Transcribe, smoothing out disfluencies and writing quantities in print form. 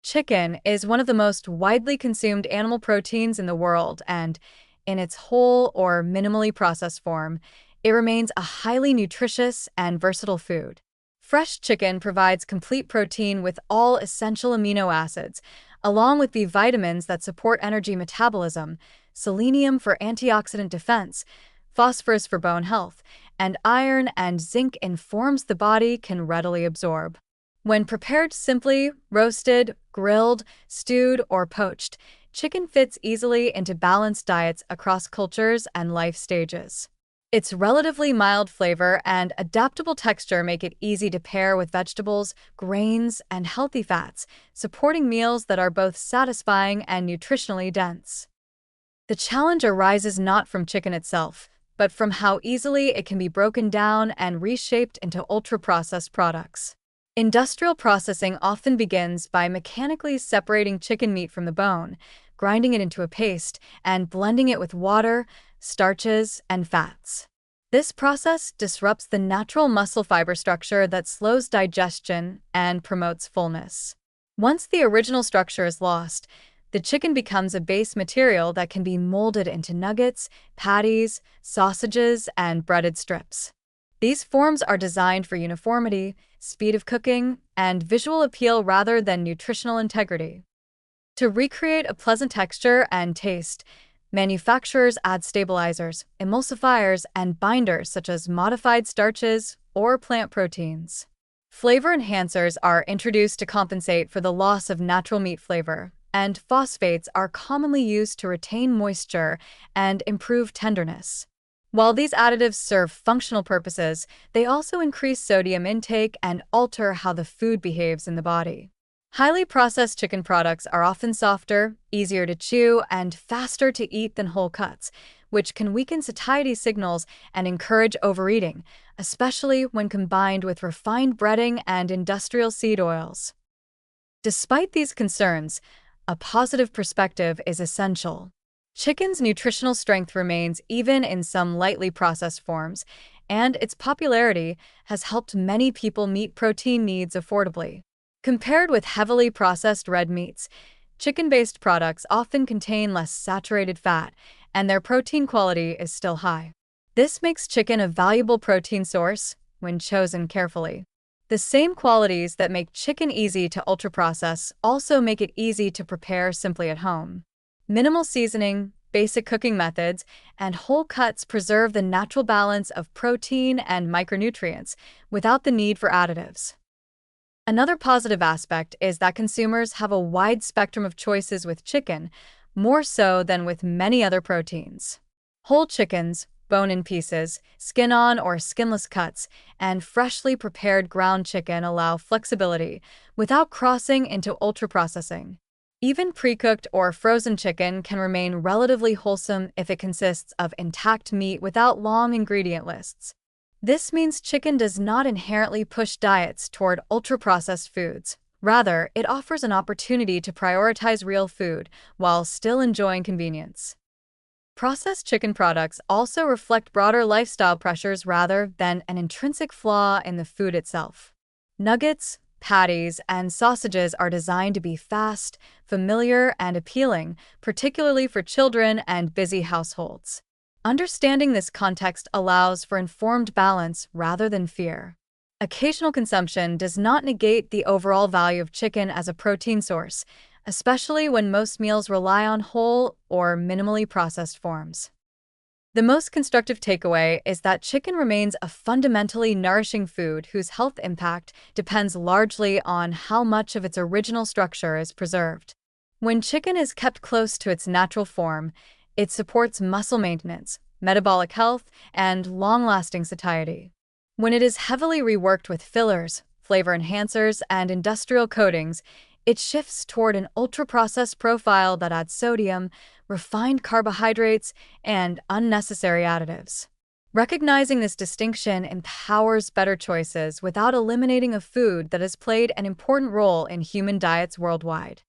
Chicken is one of the most widely consumed animal proteins in the world, and in its whole or minimally processed form, it remains a highly nutritious and versatile food. Fresh chicken provides complete protein with all essential amino acids, along with B vitamins that support energy metabolism, selenium for antioxidant defense, phosphorus for bone health, and iron and zinc in forms the body can readily absorb. When prepared simply, roasted, grilled, stewed, or poached, chicken fits easily into balanced diets across cultures and life stages. Its relatively mild flavor and adaptable texture make it easy to pair with vegetables, grains, and healthy fats, supporting meals that are both satisfying and nutritionally dense. The challenge arises not from chicken itself, but from how easily it can be broken down and reshaped into ultra-processed products. Industrial processing often begins by mechanically separating chicken meat from the bone, grinding it into a paste, and blending it with water, starches, and fats. This process disrupts the natural muscle fiber structure that slows digestion and promotes fullness. Once the original structure is lost, the chicken becomes a base material that can be molded into nuggets, patties, sausages, and breaded strips. These forms are designed for uniformity, speed of cooking, and visual appeal rather than nutritional integrity. To recreate a pleasant texture and taste, manufacturers add stabilizers, emulsifiers, and binders such as modified starches or plant proteins. Flavor enhancers are introduced to compensate for the loss of natural meat flavor, and phosphates are commonly used to retain moisture and improve tenderness. While these additives serve functional purposes, they also increase sodium intake and alter how the food behaves in the body. Highly processed chicken products are often softer, easier to chew, and faster to eat than whole cuts, which can weaken satiety signals and encourage overeating, especially when combined with refined breading and industrial seed oils. Despite these concerns, a positive perspective is essential. Chicken's nutritional strength remains even in some lightly processed forms, and its popularity has helped many people meet protein needs affordably. Compared with heavily processed red meats, chicken-based products often contain less saturated fat, and their protein quality is still high. This makes chicken a valuable protein source when chosen carefully. The same qualities that make chicken easy to ultra-process also make it easy to prepare simply at home. Minimal seasoning, basic cooking methods, and whole cuts preserve the natural balance of protein and micronutrients without the need for additives. Another positive aspect is that consumers have a wide spectrum of choices with chicken, more so than with many other proteins. Whole chickens, bone-in pieces, skin-on or skinless cuts, and freshly prepared ground chicken allow flexibility without crossing into ultra-processing. Even pre-cooked or frozen chicken can remain relatively wholesome if it consists of intact meat without long ingredient lists. This means chicken does not inherently push diets toward ultra-processed foods. Rather, it offers an opportunity to prioritize real food while still enjoying convenience. Processed chicken products also reflect broader lifestyle pressures rather than an intrinsic flaw in the food itself. Nuggets, patties, and sausages are designed to be fast, familiar, and appealing, particularly for children and busy households. Understanding this context allows for informed balance rather than fear. Occasional consumption does not negate the overall value of chicken as a protein source, especially when most meals rely on whole or minimally processed forms. The most constructive takeaway is that chicken remains a fundamentally nourishing food whose health impact depends largely on how much of its original structure is preserved. When chicken is kept close to its natural form, it supports muscle maintenance, metabolic health, and long-lasting satiety. When it is heavily reworked with fillers, flavor enhancers, and industrial coatings, it shifts toward an ultra-processed profile that adds sodium, refined carbohydrates, and unnecessary additives. Recognizing this distinction empowers better choices without eliminating a food that has played an important role in human diets worldwide.